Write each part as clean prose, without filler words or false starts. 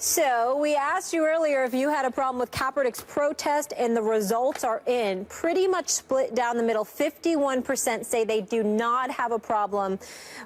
So we asked you earlier if you had a problem with Kaepernick's protest, and the results are in. Pretty much split down the middle. 51% say they do not have a problem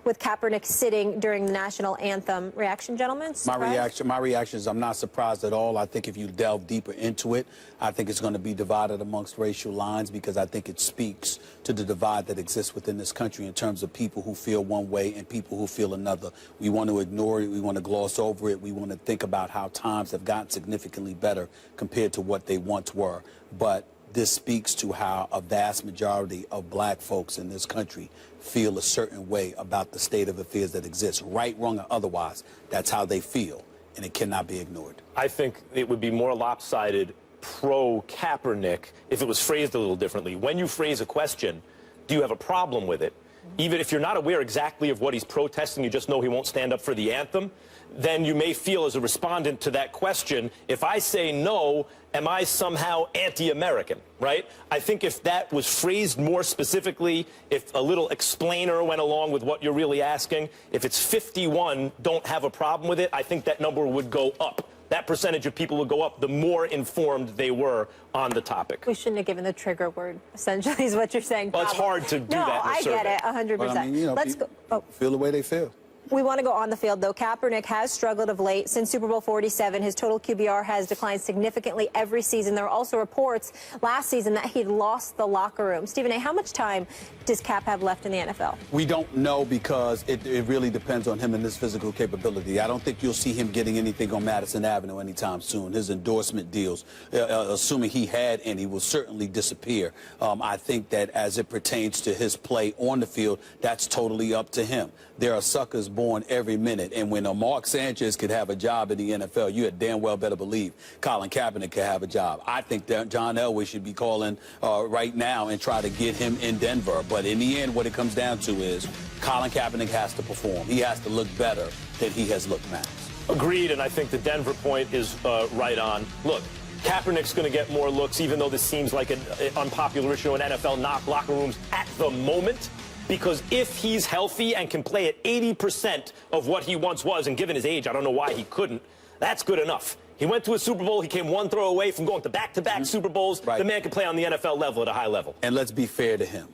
with Kaepernick sitting during the national anthem. Reaction, gentlemen? My reaction is I'm not surprised at all. I think if you delve deeper into it, I think it's going to be divided amongst racial lines, because I think it speaks to the divide that exists within this country in terms of people who feel one way and people who feel another. We want to ignore it. We want to gloss over it. We want to think about how times have gotten significantly better compared to what they once were. But this speaks to how a vast majority of black folks in this country feel a certain way about the state of affairs that exists. Right, wrong, or otherwise, that's how they feel, and it cannot be ignored. I think it would be more lopsided pro-Kaepernick if it was phrased a little differently. When you phrase a question, do you have a problem with it? Even if you're not aware exactly of what he's protesting, you just know he won't stand up for the anthem, then you may feel as a respondent to that question, if I say no, am I somehow anti-American, right? I think if that was phrased more specifically, if a little explainer went along with what you're really asking, if it's 51 don't have a problem with it, I think that number would go up. That percentage of people would go up the more informed they were on the topic. We shouldn't have given the trigger word, essentially, is what you're saying. Well, it's hard to do that in a survey. I get it, 100%. Well, I mean, you know, Let's go. Oh. Feel the way they feel. We want to go on the field, though. Kaepernick has struggled of late. Since Super Bowl 47, his total QBR has declined significantly every season. There are also reports last season that he'd lost the locker room. Stephen A., how much time does Cap have left in the NFL? We don't know, because it really depends on him and his physical capability. I don't think you'll see him getting anything on Madison Avenue anytime soon. His endorsement deals, assuming he had any, will certainly disappear. I think that as it pertains to his play on the field, that's totally up to him. There are suckers born every minute, and when Mark Sanchez could have a job in the NFL, you had damn well better believe Colin Kaepernick could have a job. I think that John Elway should be calling right now and try to get him in Denver. But in the end, what it comes down to is Colin Kaepernick has to perform. He has to look better than he has looked now. Agreed, and I think the Denver point is right on. Look, Kaepernick's going to get more looks, even though this seems like an unpopular issue in NFL locker rooms at the moment. Because if he's healthy and can play at 80% of what he once was, and given his age, I don't know why he couldn't, that's good enough. He went to a Super Bowl. He came one throw away from going to back-to-back Super Bowls. Right. The man can play on the NFL level at a high level. And let's be fair to him.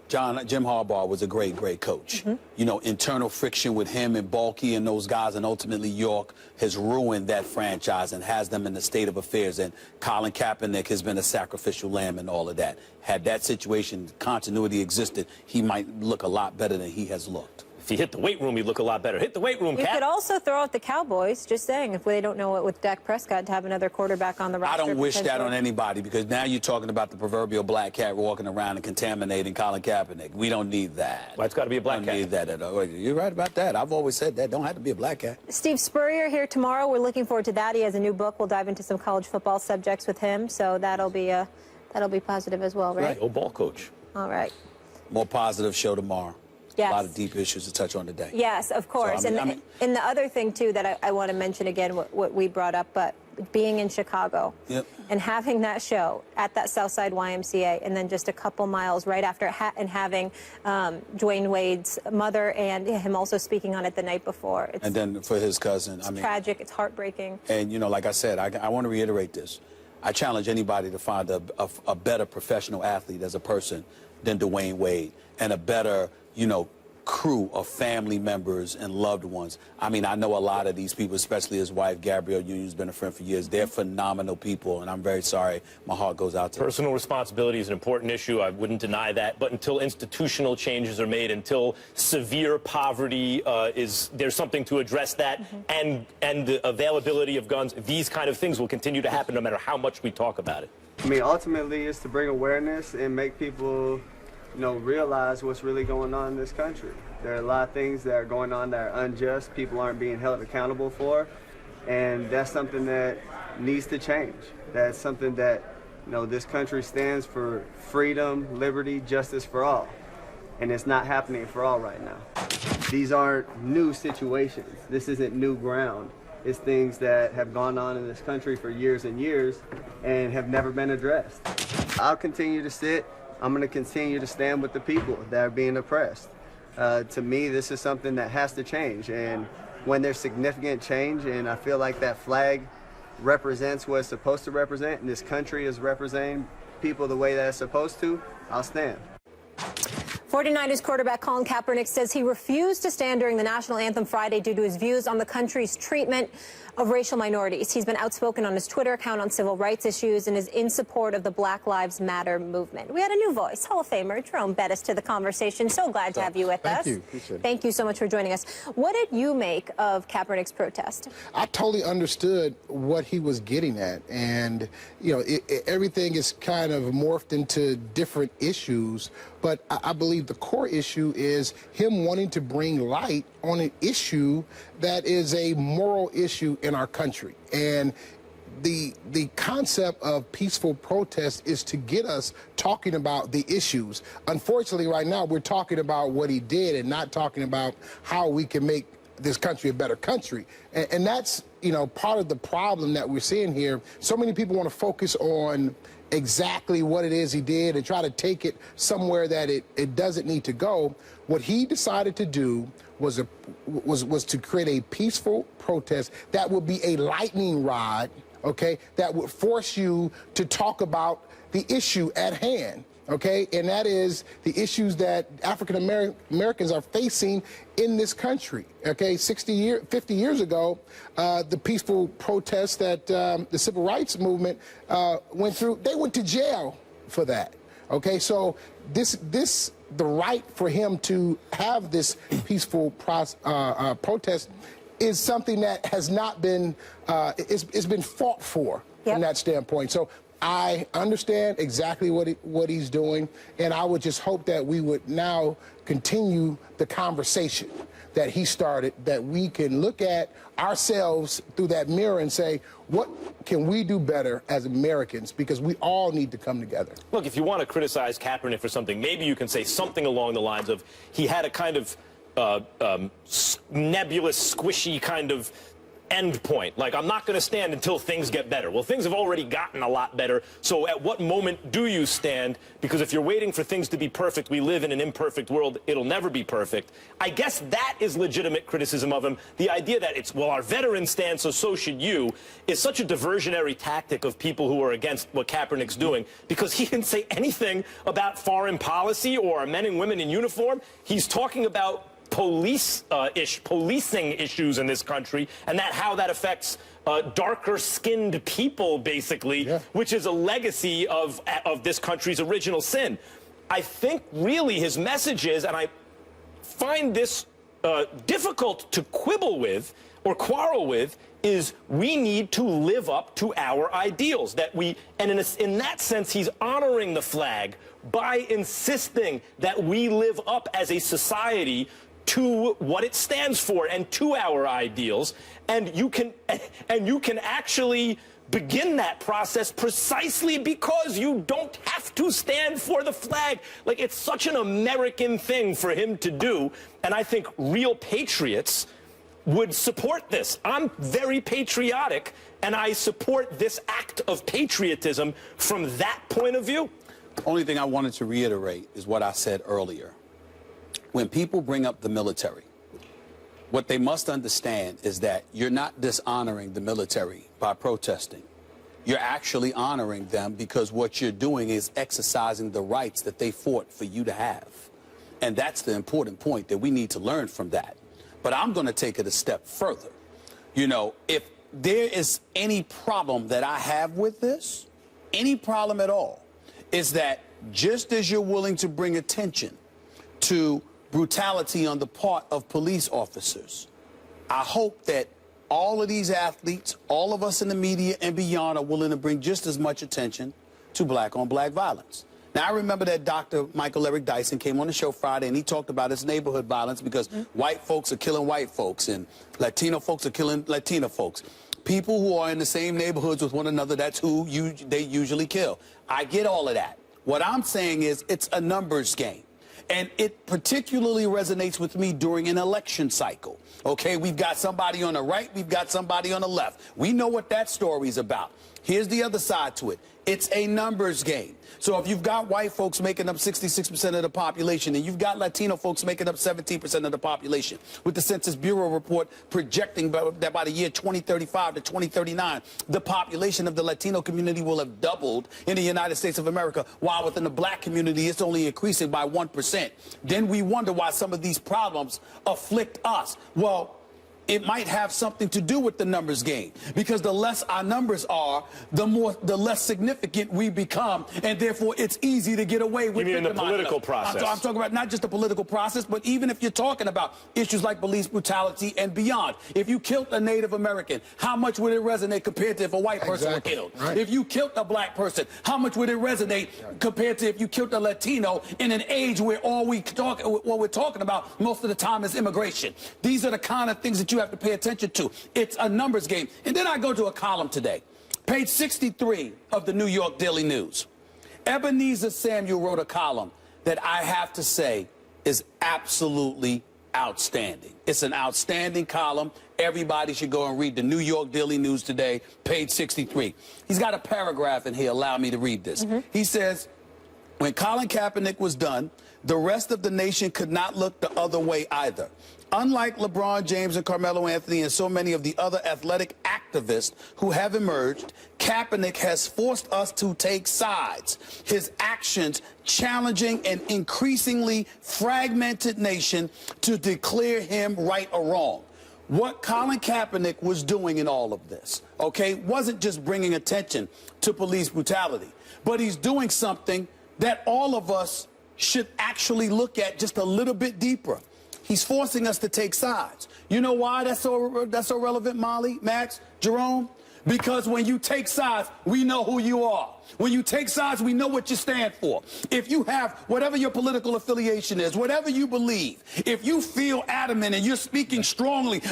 Jim Harbaugh was a great, great coach. You know, internal friction with him and Balky and those guys, and ultimately York, has ruined that franchise and has them in the state of affairs. And Colin Kaepernick has been a sacrificial lamb and all of that. Had that situation, continuity existed, he might look a lot better than he has looked. If he hit the weight room, he'd look a lot better. Hit the weight room, You could also throw out the Cowboys, just saying, if they don't know it with Dak Prescott, to have another quarterback on the roster. I don't wish that on anybody, because now you're talking about the proverbial black cat walking around and contaminating Colin Kaepernick. We don't need that. Well, it's got to be a black cat. Don't need that at all. You're right about that. I've always said that. Don't have to be a black cat. Steve Spurrier here tomorrow. We're looking forward to that. He has a new book. We'll dive into some college football subjects with him, so that'll be positive as well, right? Right. Old ball coach. All right. More positive show tomorrow. Yes. A lot of deep issues to touch on today. Yes, of course. So, and the other thing, too, that I want to mention again, what we brought up, but being in Chicago and having that show at that Southside YMCA, and then just a couple miles right after, and having Dwayne Wade's mother and him also speaking on it the night before. And then for his cousin. It's tragic. It's heartbreaking. And, you know, like I said, I want to reiterate this. I challenge anybody to find a better professional athlete as a person than Dwayne Wade, and a better, you know, crew of family members and loved ones. I mean, I know a lot of these people, especially his wife, Gabrielle Union's been a friend for years. They're phenomenal people, and I'm very sorry. My heart goes out to them. Personal responsibility is an important issue. I wouldn't deny that. But until institutional changes are made, until severe poverty there's something to address that, and the availability of guns, these kind of things will continue to happen no matter how much we talk about it. I mean, ultimately, it's to bring awareness and make people, you know, realize what's really going on in this country. There are a lot of things that are going on that are unjust, people aren't being held accountable for, and that's something that needs to change. That's something that, you know, this country stands for: freedom, liberty, justice for all. And it's not happening for all right now. These aren't new situations. This isn't new ground. It's things that have gone on in this country for years and years and have never been addressed. I'll continue to sit. I'm going to continue to stand with the people that are being oppressed. To me, this is something that has to change, and when there's significant change, and I feel like that flag represents what it's supposed to represent, and this country is representing people the way that it's supposed to, I'll stand. 49ers quarterback Colin Kaepernick says he refused to stand during the national anthem Friday due to his views on the country's treatment of racial minorities. He's been outspoken on his Twitter account on civil rights issues and is in support of the Black Lives Matter movement. We had a new voice, Hall of Famer Jerome Bettis, to the conversation. So glad to have you with us. Thank you. Appreciate it. Thank you so much for joining us. What did you make of Kaepernick's protest? I totally understood what he was getting at, and you know, everything is kind of morphed into different issues, but I believe the core issue is him wanting to bring light on an issue that is a moral issue in our country. And the concept of peaceful protest is to get us talking about the issues. Unfortunately, right now, we're talking about what he did and not talking about how we can make this country a better country. And that's, you know, part of the problem that we're seeing here. So many people want to focus on exactly what it is he did and try to take it somewhere that it doesn't need to go. What he decided to do was to create a peaceful protest that would be a lightning rod, okay, that would force you to talk about the issue at hand. Okay, and that is the issues that African Americans are facing in this country. Okay, 50 years ago, the peaceful protests that the civil rights movement went through, they went to jail for that. Okay, so the right for him to have this peaceful protest is something that has not been, it's been fought for from that standpoint. So I understand exactly what he's doing, and I would just hope that we would now continue the conversation that he started, that we can look at ourselves through that mirror and say, what can we do better as Americans? Because we all need to come together. Look, if you want to criticize Kaepernick for something, maybe you can say something along the lines of he had a kind of nebulous, squishy kind of end point. Like, I'm not going to stand until things get better. Well, things have already gotten a lot better. So at what moment do you stand? Because if you're waiting for things to be perfect, we live in an imperfect world. It'll never be perfect. I guess that is legitimate criticism of him. The idea that it's, well, our veterans stand, so should you, is such a diversionary tactic of people who are against what Kaepernick's doing, because he didn't say anything about foreign policy or men and women in uniform. He's talking about policing issues in this country, and how that affects darker-skinned people, basically, which is a legacy of this country's original sin. I think really his message is, and I find this difficult to quibble with or quarrel with, is we need to live up to our ideals. And in that sense, he's honoring the flag by insisting that we live up as a society to what it stands for and to our ideals, and you can actually begin that process precisely because you don't have to stand for the flag. Like, it's such an American thing for him to do, and I think real patriots would support this. I'm very patriotic, and I support this act of patriotism from that point of view. The only thing I wanted to reiterate is what I said earlier. When people bring up the military, what they must understand is that you're not dishonoring the military by protesting. You're actually honoring them because what you're doing is exercising the rights that they fought for you to have. And that's the important point, that we need to learn from that. But I'm going to take it a step further. You know, if there is any problem that I have with this, any problem at all, is that just as you're willing to bring attention to brutality on the part of police officers, I hope that all of these athletes, all of us in the media and beyond, are willing to bring just as much attention to black-on-black violence. Now, I remember that Dr. Michael Eric Dyson came on the show Friday, and he talked about his neighborhood violence because white folks are killing white folks and Latino folks are killing Latino folks. People who are in the same neighborhoods with one another, that's who they usually kill. I get all of that. What I'm saying is it's a numbers game. And it particularly resonates with me during an election cycle. Okay, we've got somebody on the right, we've got somebody on the left. We know what that story's about. Here's the other side to it. It's a numbers game. So if you've got white folks making up 66% of the population and you've got Latino folks making up 17% of the population, with the Census Bureau report projecting that by the year 2035 to 2039, the population of the Latino community will have doubled in the United States of America, while within the black community it's only increasing by 1%. Then we wonder why some of these problems afflict us. Well, it might have something to do with the numbers game, because the less our numbers are, the less significant we become, and therefore it's easy to get away with. You mean in the political process? I'm talking about not just the political process, but even if you're talking about issues like police brutality and beyond. If you killed a Native American, how much would it resonate compared to if a white person were killed? Right. If you killed a black person, how much would it resonate compared to if you killed a Latino in an age where what we're talking about most of the time is immigration? These are the kind of things that you have to pay attention to. It's a numbers game. And then I go to a column today, page 63 of the New York Daily News. Ebenezer Samuel wrote a column that I have to say is absolutely outstanding. It's an outstanding column. Everybody should go and read the New York Daily News today, page 63. He's got a paragraph in here. Allow me to read this. He says, when Colin Kaepernick was done, the rest of the nation could not look the other way either. Unlike LeBron James and Carmelo Anthony and so many of the other athletic activists who have emerged, Kaepernick has forced us to take sides. His actions challenging an increasingly fragmented nation to declare him right or wrong. What Colin Kaepernick was doing in all of this, okay, wasn't just bringing attention to police brutality, but he's doing something that all of us should actually look at just a little bit deeper. He's forcing us to take sides. You know why that's so relevant, Molly, Max, Jerome? Because when you take sides, we know who you are. When you take sides, we know what you stand for. If you have whatever your political affiliation is, whatever you believe, if you feel adamant and you're speaking strongly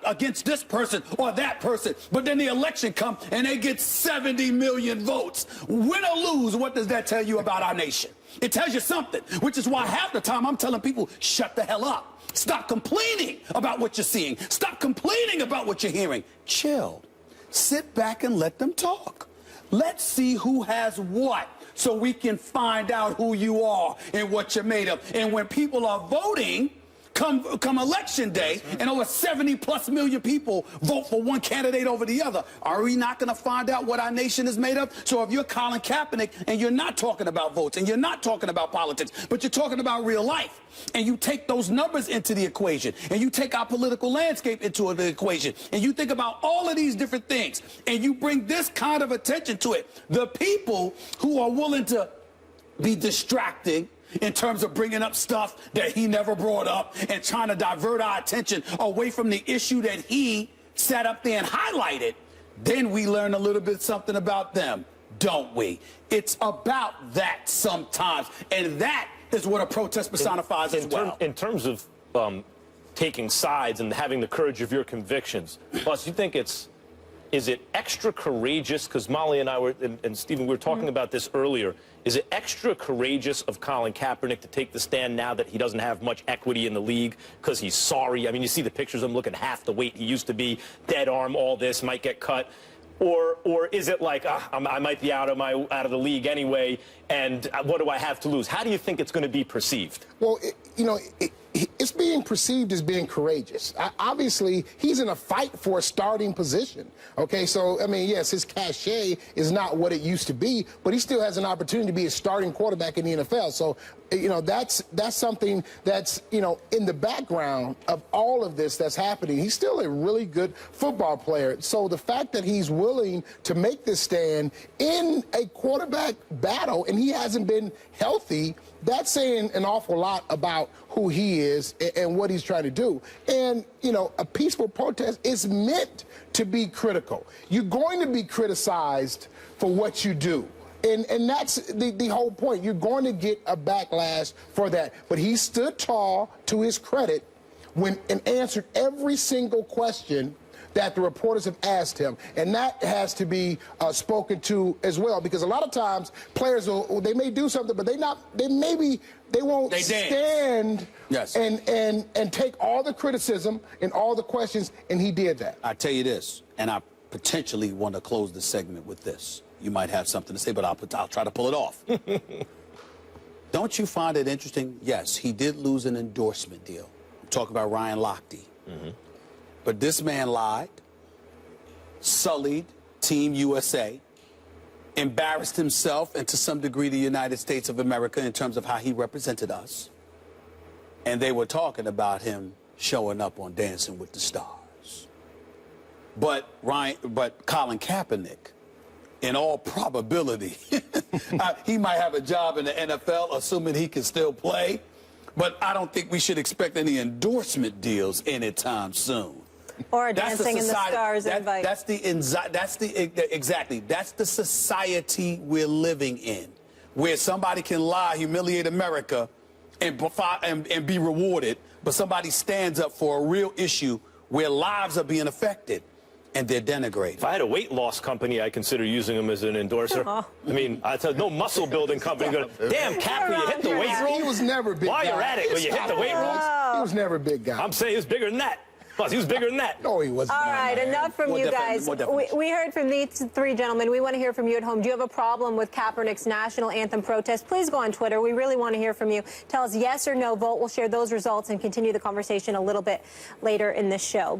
against this person or that person, but then the election comes and they get 70 million votes, win or lose, what does that tell you about our nation? It tells you something, which is why half the time I'm telling people, shut the hell up. Stop complaining about what you're seeing. Stop complaining about what you're hearing. Chill. Sit back and let them talk. Let's see who has what, so we can find out who you are and what you're made of. And when people are voting, come election day, and over 70+ million people vote for one candidate over the other, are we not going to find out what our nation is made of? So if you're Colin Kaepernick and you're not talking about votes and you're not talking about politics, but you're talking about real life, and you take those numbers into the equation, and you take our political landscape into the equation, and you think about all of these different things, and you bring this kind of attention to it, the people who are willing to be distracting in terms of bringing up stuff that he never brought up and trying to divert our attention away from the issue that he sat up there and highlighted, then we learn a little bit something about them, don't we? It's about that sometimes, and that is what a protest personifies as well. In terms of taking sides and having the courage of your convictions, plus, you think is it extra courageous? Because Molly and I were, and Stephen, we were talking about this earlier. Is it extra courageous of Colin Kaepernick to take the stand now that he doesn't have much equity in the league because he's sorry? I mean, you see the pictures of him looking half the weight he used to be, dead arm, all this, might get cut. Or is it like, I might be out of the league anyway, and what do I have to lose? How do you think it's going to be perceived? Well, it's being perceived as being courageous. Obviously, he's in a fight for a starting position. Okay, so, I mean, yes, his cachet is not what it used to be, but he still has an opportunity to be a starting quarterback in the NFL. So, that's something that's, in the background of all of this that's happening. He's still a really good football player. So the fact that he's willing to make this stand in a quarterback battle and he hasn't been healthy, that's saying an awful lot about who he is and what he's trying to do. And, a peaceful protest is meant to be critical. You're going to be criticized for what you do. And that's the whole point. You're going to get a backlash for that. But he stood tall, to his credit, and answered every single question that the reporters have asked him, and that has to be spoken to as well, because a lot of times players they may do something, but they won't stand and take all the criticism and all the questions, and he did that. I tell you this, and I potentially want to close the segment with this. You might have something to say, but I'll try to pull it off. Don't you find it interesting? Yes, he did lose an endorsement deal. I'm talking about Ryan Lochte. But this man lied, sullied Team USA, embarrassed himself and to some degree the United States of America in terms of how he represented us. And they were talking about him showing up on Dancing with the Stars. But Colin Kaepernick, in all probability, he might have a job in the NFL, assuming he can still play. But I don't think we should expect any endorsement deals anytime soon. Or a Dancing in the Stars invite. That's the society we're living in, where somebody can lie, humiliate America, and be rewarded, but somebody stands up for a real issue where lives are being affected, and they're denigrated. If I had a weight loss company, I consider using them as an endorser. I mean, I tell no muscle building company. Damn, Cap, you hit the weight room. He was never a big guy. While you're at it, will you hit the weight room? He was never a big guy. I'm saying he was bigger than that. Plus, he was bigger than that. No, he wasn't. All right, enough from you guys. We heard from these three gentlemen. We want to hear from you at home. Do you have a problem with Kaepernick's national anthem protest? Please go on Twitter. We really want to hear from you. Tell us yes or no. Vote. We'll share those results and continue the conversation a little bit later in this show.